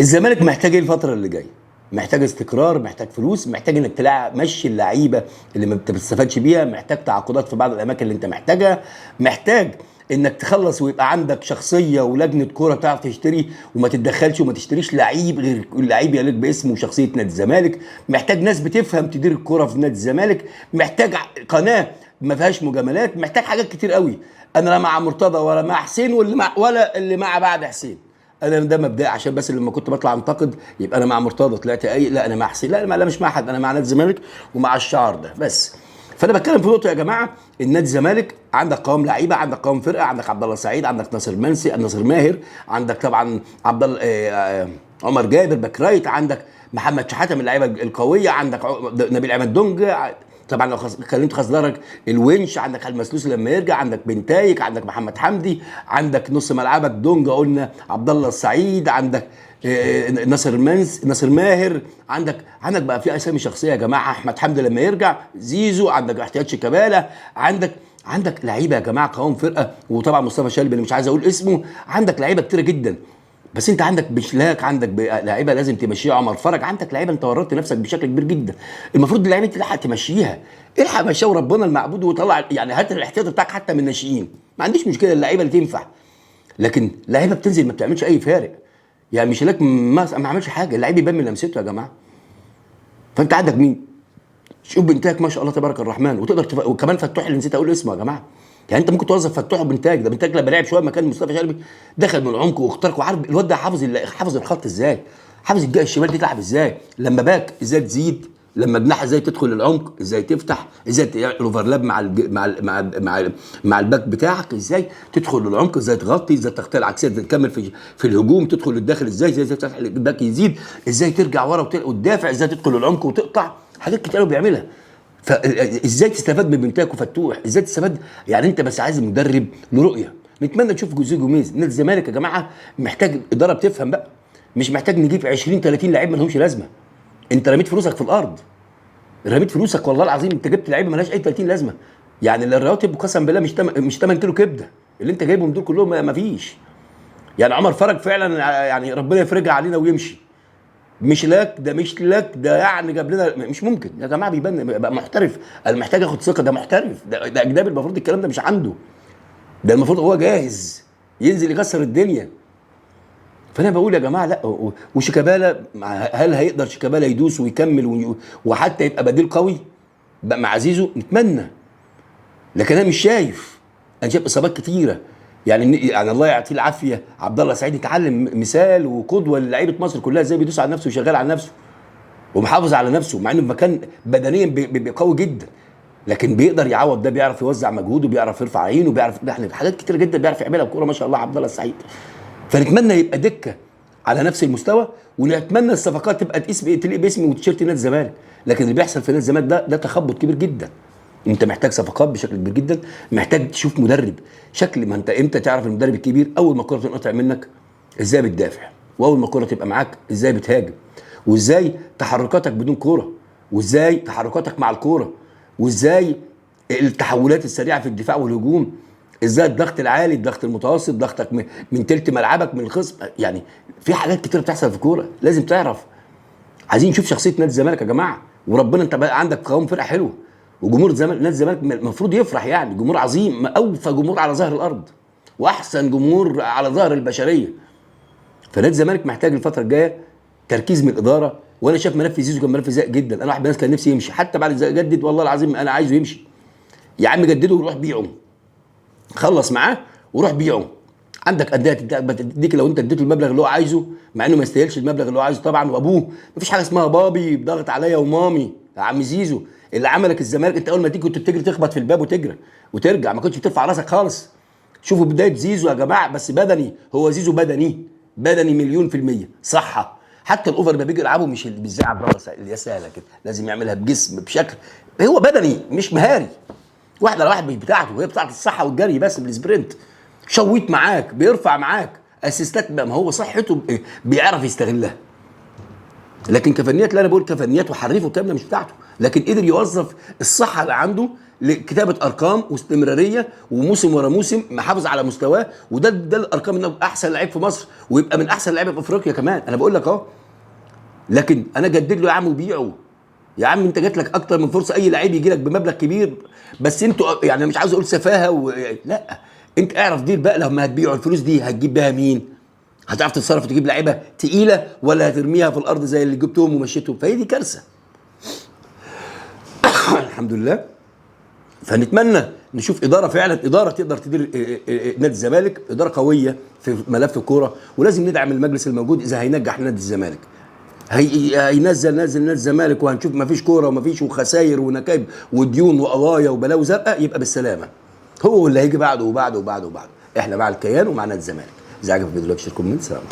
الزمالك محتاج ايه الفترة اللي جاية؟ محتاج استقرار، محتاج فلوس، محتاج انك تلاعب مشي اللعيبة اللي ما بتستفادش بيها، محتاج تعاقدات في بعض الاماكن اللي انت محتاجها، محتاج انك تخلص ويبقى عندك شخصية ولجنة كورة تعرف تشتري وما تتدخلش وما تشتريش لعيب غير اللعيب يليق باسمه وشخصية نادي الزمالك، محتاج ناس بتفهم تدير الكورة في نادي الزمالك، محتاج قناة ما فيهاش مجاملات، محتاج حاجات كتير قوي. انا لا مع مرتضى ولا مع حسين ولا اللي مع بعد حسين. انا ده مبدئي عشان بس لما كنت بطلع انتقد يبقى انا مع مرتضى طلعت اي لا انا مع حسين، لا مش مع حد، انا مع نادي الزمالك ومع الشعار ده بس. فانا بتكلم في نقطه يا جماعه، النادي الزمالك عندك قوام لعيبه، عندك قوام فرقه، عندك عبد الله السعيد، عندك ناصر منسي، ناصر ماهر، عندك طبعا عبد الله عمر جابر باك رايت، عندك محمد شحاته من اللعيبه القويه، عندك نبيل عماد دونج، طبعا لو كلمت خزلرك الونش، عندك المسلوس لما يرجع، عندك بنتايك، عندك محمد حمدي، عندك نص ملعبك دونجا قلنا عبد الله السعيد، عندك ناصر ماهر، عندك بقى في اسامي شخصيه يا جماعه، احمد حمدي لما يرجع، زيزو، عندك احتياج شيكابالا، عندك لعيبه يا جماعه قوام فرقه، وطبعا مصطفى شلبي اللي مش عايز اقول اسمه، عندك لعيبه كتيره جدا. بس انت عندك بشلاك، عندك لعيبه لازم تمشيها، عمر فرج، عندك لعيبه انت ورطت نفسك بشكل كبير جدا، المفروض اللعيبه تلحق تمشيها، الحق مشيها وربنا المعبود وطلع، يعني هات الاحتياط بتاعك حتى من الناشئين، ما عنديش مشكله اللعيبه اللي تنفع، لكن لعيبه بتنزل ما بتعملش اي فارق، يعني مش لك ما عملش حاجه، اللعيب يبان من لمسته يا جماعه. فانت عندك مين؟ شوف بنتاج ما شاء الله تبارك الرحمن، وتقدر وكمان فتوح اللي نسيت اقول اسمه يا جماعه، يعني انت ممكن توظف فتوح وبنتاج، ده بنتاج لما لعب شويه مكان مصطفى شلبي دخل من العمق واخترق، وعارف الواد ده حافظ الخط ازاي، حافظ الجهه الشمال دي تلعب ازاي، لما باك ازاي تزيد، لما جناح ازاي تدخل العمق، ازاي تفتح، ازاي تعمل اوفرلاب مع الباك بتاعك، ازاي تدخل للعمق، ازاي تغطي، ازاي تغطي العكسيه، تكمل في الهجوم، تدخل للداخل ازاي تفتح الباك يزيد، ازاي ترجع ورا وتدافع، ازاي تدخل للعمق وتقطع، حاجات كتير قوي بيعملها. فازاي تستفاد من بنتاك وفتوح، ازاي تستفاد، يعني انت بس عايز مدرب له رؤيه. نتمنى نشوف جوزيه جوميز. نادي الزمالك يا جماعه محتاج اداره بتفهم بقى، مش محتاج نجيب 20 30 لعيب ما لهمش لازمه، انت رميت فلوسك في الارض، رميت فلوسك والله العظيم، انت جبت لعيبه مالهاش اي 30 لازمه، يعني الرواتب قسم بالله مش 8 كيلو كبده اللي انت جايبهم دول كلهم، ما فيش. يعني عمر فرج فعلا يعني ربنا يفرجها علينا ويمشي، مش لك ده يعني جاب لنا، مش ممكن يا جماعه، بيبان بقى محترف، انا محتاج اخد ثقه، ده محترف، ده اجنبي، المفروض الكلام ده مش عنده، ده المفروض هو جاهز ينزل يكسر الدنيا. فانا بقول يا جماعه لا، وشيكابالا هل هيقدر شيكابالا يدوس ويكمل وحتى يبقى بديل قوي بقى مع زيزو؟ نتمنى، لكن انا مش شايف، انا شايف اصابات كتيره، يعني الله يعطيه العافيه عبد الله سعيد يتعلم مثال وقدوه للعيبه مصر كلها ازاي بيدوس على نفسه وشغال على نفسه ومحافظ على نفسه، مع انه في مكان بدنيا قوي جدا، لكن بيقدر يعوض ده، بيعرف يوزع مجهوده، بيعرف يرفع عينه، بيعرف حاجات كتيره جدا بيعرف يعملها بكوره ما شاء الله عبد الله السعيد. فنتمنى يبقى دكه على نفس المستوى، ونتمنى الصفقات تبقى تليق باسمي وتيشيرت نادي الزمالك، لكن اللي بيحصل في نادي الزمالك ده تخبط كبير جدا. انت محتاج صفقات بشكل كبير جدا، محتاج تشوف مدرب شكل، ما انت امتى تعرف المدرب الكبير؟ اول ما الكره تنقطع منك ازاي بتدافع، واول ما الكره تبقى معاك ازاي بتهاجم، وازاي تحركاتك بدون كوره، وازاي تحركاتك مع الكوره، وازاي التحولات السريعه في الدفاع والهجوم، ازاي الضغط العالي، الضغط المتوسط، ضغطك من تلت ملعبك من الخصم، يعني في حاجات كتير بتحصل في الكوره لازم تعرف. عايزين نشوف شخصيه نادي الزمالك يا جماعه، وربنا انت بقى عندك قوام فرقه حلوه، وجمهور نادي الزمالك المفروض يفرح، يعني جمهور عظيم، اوفى جمهور على ظهر الارض واحسن جمهور على ظهر البشريه. فنادي الزمالك محتاج الفتره الجايه تركيز من الاداره، وانا شايف ملف زيزو كان ملف زائق جدا، انا واحد من الناس كان نفسي يمشي حتى بعد جدد، والله العظيم انا عايزه يمشي، يا عم جدده وروح بيعه، خلص معاه وروح بيعه، عندك انديه تديك لو انت اديته المبلغ اللي هو عايزه، مع انه ما يستاهلش المبلغ اللي هو عايزه طبعا، وابوه مفيش حاجه اسمها بابي بضغط عليا ومامي، يا عم زيزو اللي عملك الزمالك، انت اول ما تيجي كنت بتجري تخبط في الباب وتجري وترجع، ما كنتش بترفع راسك خالص. شوفوا بدايه زيزو يا جماعه، بس بدني، هو زيزو بدني مليون في الميه صحه، حتى الاوفر ما بيجي يلعبه مش زي عبد الله اللي هي سهله كده، لازم يعملها بجسم بشكل، هو بدني مش مهاري، واحد على واحد مش بتاعته، هي بتاعت الصحه والجري بس بالسبرنت، شويت معاك، بيرفع معاك اسيستات، ما هو صحته بيعرف يستغلها، لكن كفنيات، لا انا بقول كفنيات وحريف والكلام ده مش بتاعته، لكن قدر يوظف الصحه اللي عنده لكتابه ارقام واستمراريه، وموسم ورا موسم محافظ على مستواه، ده الارقام انه احسن لعيب في مصر ويبقى من احسن لعيبه في افريقيا كمان. انا بقول لك اهو. لكن انا جدد له يا عم وبيعه. يا عم انت جات لك اكتر من فرصه، اي لعيب يجي لك بمبلغ كبير، بس انتوا يعني مش عاوز اقول سفاهه لا، انت اعرف دير بقى لما هتبيعوا الفلوس دي هتجيب بيها مين؟ هتعرف تتصرف وتجيب لعيبه تقيله، ولا هترميها في الارض زي اللي جبتهم ومشيتهم؟ فهي دي كارثه. الحمد لله. فنتمنى نشوف اداره فعلا، اداره تقدر تدير نادي الزمالك، اداره قويه في ملف الكوره، ولازم ندعم المجلس الموجود اذا هينجح نادي الزمالك. هينزل نادي الزمالك وهنشوف مفيش كوره ومفيش وخساير ونكايب وديون وقضايا وبلاوي زرقاء، يبقى بالسلامه. هو اللي هيجي بعده وبعده وبعده وبعده. احنا مع الكيان ومع نادي الزمالك. اذا عجبك الفيديو لايك شير كومنت. سلام.